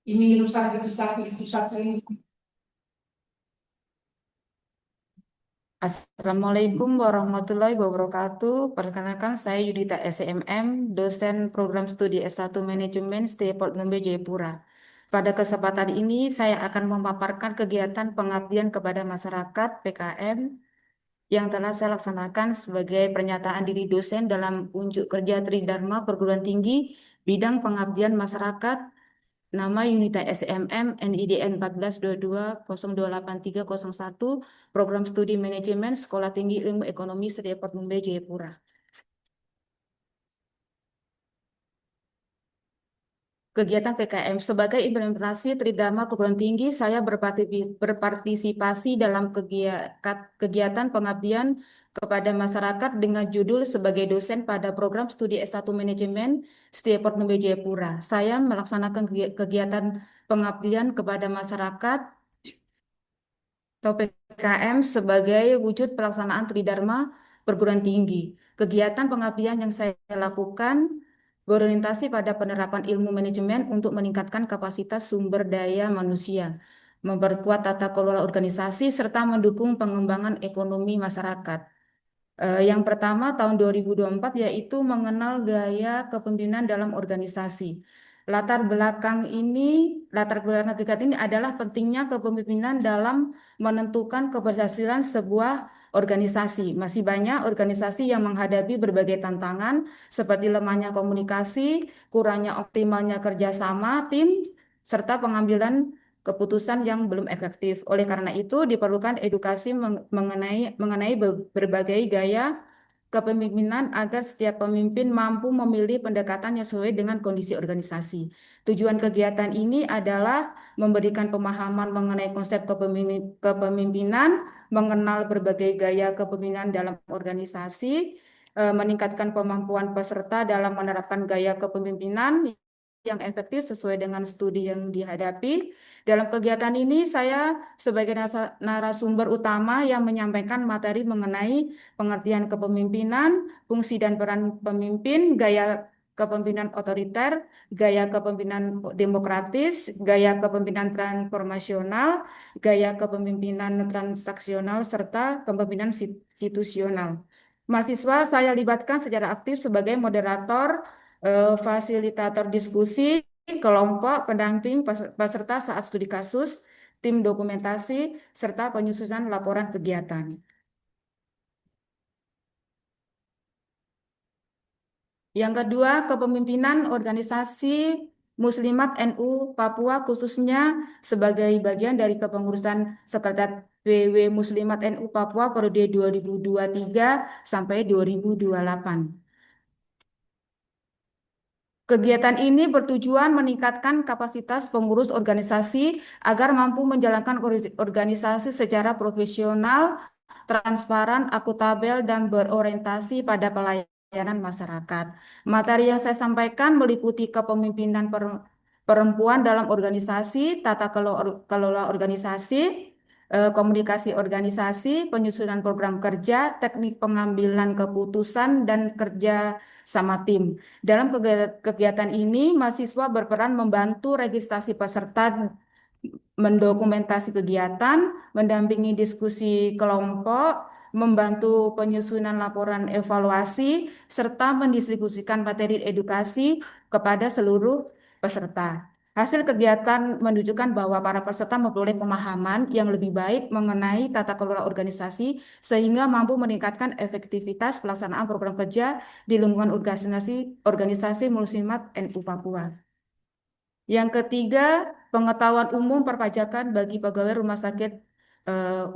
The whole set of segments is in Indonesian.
Ini rusak, itu sakit, ini. Assalamualaikum warahmatullahi wabarakatuh. Perkenalkan saya Yudita SMM, dosen program studi S1 Manajemen Setiaport Numbe Jayapura. Pada kesempatan ini saya akan memaparkan kegiatan pengabdian kepada masyarakat PKM yang telah saya laksanakan sebagai pernyataan diri dosen dalam unjuk kerja Tridharma Perguruan Tinggi bidang pengabdian masyarakat. Nama Unita SMM NIDN 1422028301 Program Studi Manajemen Sekolah Tinggi Ilmu Ekonomi Setiaport Mumbai Jayapura. Kegiatan PKM sebagai implementasi Tridharma Perguruan Tinggi, saya berpartisipasi dalam kegiatan pengabdian kepada masyarakat dengan judul sebagai dosen pada program studi S1 Manajemen Setiaport Mumbai Jayapura. Saya melaksanakan kegiatan pengabdian kepada masyarakat atau PKM sebagai wujud pelaksanaan Tridharma Perguruan Tinggi. Kegiatan pengabdian yang saya lakukan berorientasi pada penerapan ilmu manajemen untuk meningkatkan kapasitas sumber daya manusia, memperkuat tata kelola organisasi, serta mendukung pengembangan ekonomi masyarakat. Yang pertama tahun 2024 yaitu mengenal gaya kepemimpinan dalam organisasi. Latar belakang kegiatan ini adalah pentingnya kepemimpinan dalam menentukan keberhasilan sebuah organisasi. Masih banyak organisasi yang menghadapi berbagai tantangan seperti lemahnya komunikasi, kurangnya optimalnya kerjasama tim, serta pengambilan keputusan yang belum efektif. Oleh karena itu, diperlukan edukasi mengenai berbagai gaya kepemimpinan agar setiap pemimpin mampu memilih pendekatan yang sesuai dengan kondisi organisasi. Tujuan kegiatan ini adalah memberikan pemahaman mengenai konsep kepemimpinan, mengenal berbagai gaya kepemimpinan dalam organisasi, meningkatkan kemampuan peserta dalam menerapkan gaya kepemimpinan yang efektif sesuai dengan studi yang dihadapi. Dalam kegiatan ini, saya sebagai narasumber utama yang menyampaikan materi mengenai pengertian kepemimpinan, fungsi dan peran pemimpin, gaya kepemimpinan otoriter, gaya kepemimpinan demokratis, gaya kepemimpinan transformasional, gaya kepemimpinan transaksional, serta kepemimpinan situasional. Mahasiswa saya libatkan secara aktif sebagai moderator, fasilitator diskusi, kelompok, pendamping, peserta saat studi kasus, tim dokumentasi, serta penyusunan laporan kegiatan. Yang kedua, kepemimpinan organisasi Muslimat NU Papua khususnya sebagai bagian dari kepengurusan Sekretariat PW Muslimat NU Papua periode 2023 sampai 2028. Kegiatan ini bertujuan meningkatkan kapasitas pengurus organisasi agar mampu menjalankan organisasi secara profesional, transparan, akuntabel, dan berorientasi pada pelayanan masyarakat. Materi yang saya sampaikan meliputi kepemimpinan perempuan dalam organisasi, tata kelola organisasi, komunikasi organisasi, penyusunan program kerja, teknik pengambilan keputusan, dan kerja sama tim. Dalam kegiatan ini, mahasiswa berperan membantu registrasi peserta, mendokumentasi kegiatan, mendampingi diskusi kelompok, membantu penyusunan laporan evaluasi, serta mendistribusikan materi edukasi kepada seluruh peserta. Hasil kegiatan menunjukkan bahwa para peserta memperoleh pemahaman yang lebih baik mengenai tata kelola organisasi sehingga mampu meningkatkan efektivitas pelaksanaan program kerja di lingkungan organisasi Muslimat NU Papua. Yang ketiga, pengetahuan umum perpajakan bagi pegawai Rumah Sakit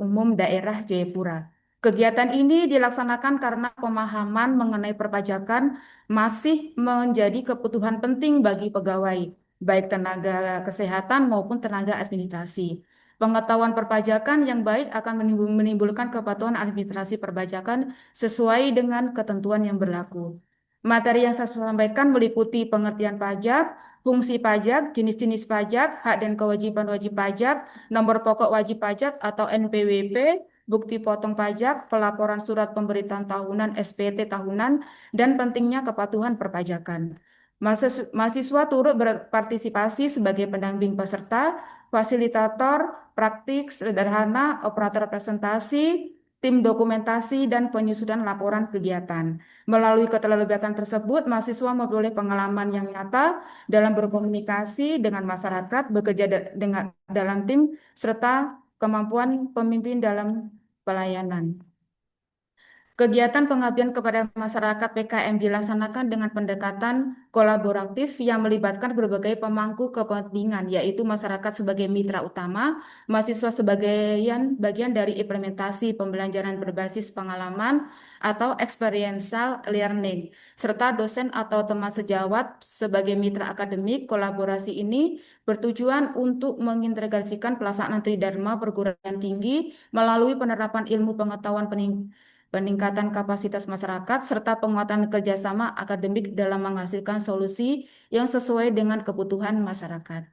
Umum Daerah Jayapura. Kegiatan ini dilaksanakan karena pemahaman mengenai perpajakan masih menjadi kebutuhan penting bagi pegawai, baik tenaga kesehatan maupun tenaga administrasi. Pengetahuan perpajakan yang baik akan menimbulkan kepatuhan administrasi perpajakan sesuai dengan ketentuan yang berlaku. Materi yang saya sampaikan meliputi pengertian pajak, fungsi pajak, jenis-jenis pajak, hak dan kewajiban wajib pajak, nomor pokok wajib pajak atau NPWP, bukti potong pajak, pelaporan surat pemberitaan tahunan SPT tahunan, dan pentingnya kepatuhan perpajakan. Mahasiswa turut berpartisipasi sebagai pendamping peserta, fasilitator, praktik sederhana, operator presentasi, tim dokumentasi, dan penyusunan laporan kegiatan. Melalui keterlibatan tersebut, mahasiswa memperoleh pengalaman yang nyata dalam berkomunikasi dengan masyarakat, bekerja dengan dalam tim, serta kemampuan pemimpin dalam pelayanan. Kegiatan pengabdian kepada masyarakat PKM dilaksanakan dengan pendekatan kolaboratif yang melibatkan berbagai pemangku kepentingan, yaitu masyarakat sebagai mitra utama, mahasiswa sebagai bagian dari implementasi pembelajaran berbasis pengalaman atau experiential learning, serta dosen atau teman sejawat sebagai mitra akademik. Kolaborasi ini bertujuan untuk mengintegrasikan pelaksanaan tridharma perguruan tinggi melalui penerapan ilmu pengetahuan peningkatan kapasitas masyarakat, serta penguatan kerjasama akademik dalam menghasilkan solusi yang sesuai dengan kebutuhan masyarakat.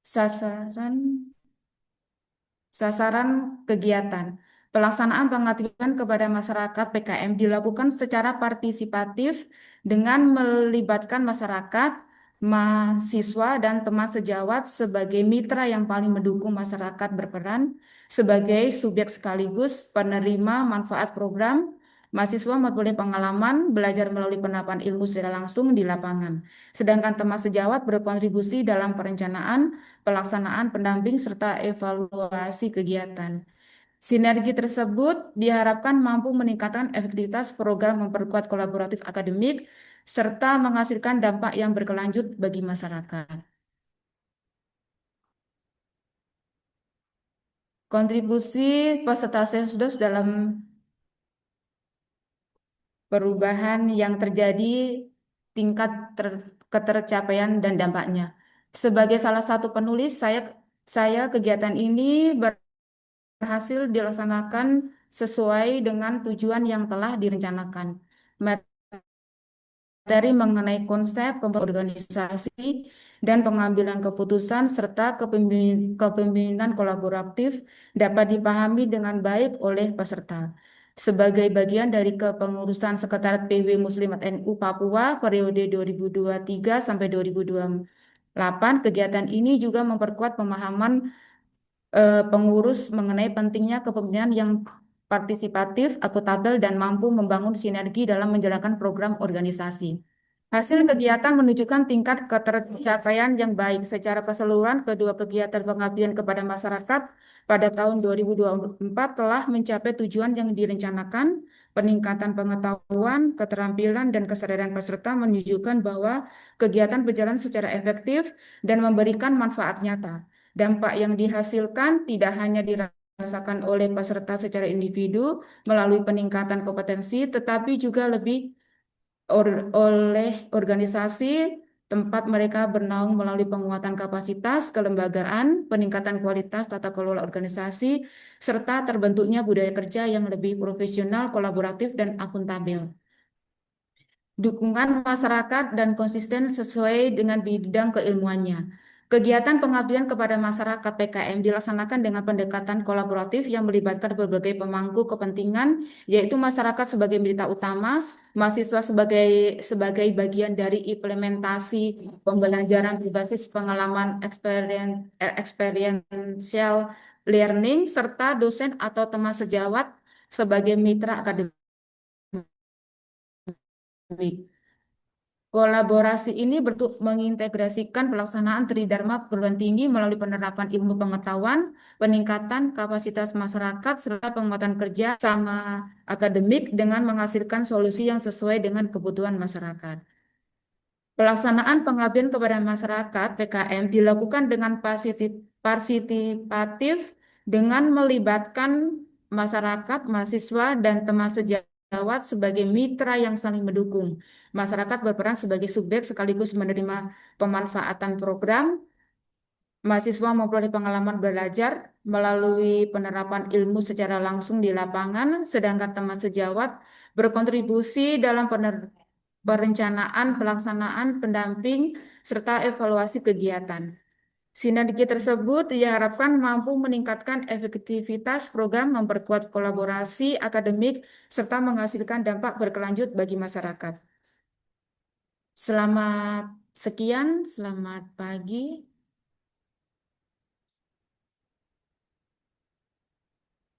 Sasaran Sasaran kegiatan. Pelaksanaan pengabdian kepada masyarakat PKM dilakukan secara partisipatif dengan melibatkan masyarakat, mahasiswa, dan teman sejawat sebagai mitra yang paling mendukung. Masyarakat berperan sebagai subjek sekaligus penerima manfaat program. Mahasiswa memperoleh pengalaman belajar melalui penerapan ilmu secara langsung di lapangan. Sedangkan teman sejawat berkontribusi dalam perencanaan, pelaksanaan, pendamping, serta evaluasi kegiatan. Sinergi tersebut diharapkan mampu meningkatkan efektivitas program, memperkuat kolaboratif akademik, serta menghasilkan dampak yang berkelanjut bagi masyarakat. Kontribusi peserta sensus dalam perubahan yang terjadi, tingkat ketercapaian dan dampaknya. Sebagai salah satu penulis, saya kegiatan ini berhasil dilaksanakan sesuai dengan tujuan yang telah direncanakan. Materi mengenai konsep organisasi dan pengambilan keputusan serta kepemimpinan kolaboratif dapat dipahami dengan baik oleh peserta. Sebagai bagian dari kepengurusan Sekretariat PW Muslimat NU Papua periode 2023 sampai 2028, kegiatan ini juga memperkuat pemahaman pengurus mengenai pentingnya kepemimpinan yang partisipatif, akuntabel, dan mampu membangun sinergi dalam menjalankan program organisasi. Hasil kegiatan menunjukkan tingkat ketercapaian yang baik. Secara keseluruhan, kedua kegiatan pengabdian kepada masyarakat pada tahun 2024 telah mencapai tujuan yang direncanakan. Peningkatan pengetahuan, keterampilan, dan kesadaran peserta menunjukkan bahwa kegiatan berjalan secara efektif dan memberikan manfaat nyata. Dampak yang dihasilkan tidak hanya dirasakan oleh peserta secara individu melalui peningkatan kompetensi, tetapi juga lebih oleh organisasi tempat mereka bernaung melalui penguatan kapasitas kelembagaan, peningkatan kualitas tata kelola organisasi, serta terbentuknya budaya kerja yang lebih profesional, kolaboratif, dan akuntabel. Dukungan masyarakat dan konsisten sesuai dengan bidang keilmuannya. Kegiatan pengabdian kepada masyarakat PKM dilaksanakan dengan pendekatan kolaboratif yang melibatkan berbagai pemangku kepentingan, yaitu masyarakat sebagai mitra utama, mahasiswa sebagai bagian dari implementasi pembelajaran berbasis pengalaman experiential learning, serta dosen atau teman sejawat sebagai mitra akademik. Kolaborasi ini mengintegrasikan pelaksanaan tridharma perguruan tinggi melalui penerapan ilmu pengetahuan, peningkatan kapasitas masyarakat, serta penguatan kerja sama akademik dengan menghasilkan solusi yang sesuai dengan kebutuhan masyarakat. Pelaksanaan pengabdian kepada masyarakat (PKM) dilakukan dengan partisipatif dengan melibatkan masyarakat, mahasiswa, dan teman sejawat sebagai mitra yang saling mendukung. Masyarakat berperan sebagai subjek sekaligus menerima pemanfaatan program. Mahasiswa memperoleh pengalaman belajar melalui penerapan ilmu secara langsung di lapangan, sedangkan teman sejawat berkontribusi dalam perencanaan, pelaksanaan, pendamping, serta evaluasi kegiatan. Sinergi tersebut diharapkan mampu meningkatkan efektivitas program, memperkuat kolaborasi akademik, serta menghasilkan dampak berkelanjut bagi masyarakat. Selamat sekian, selamat pagi.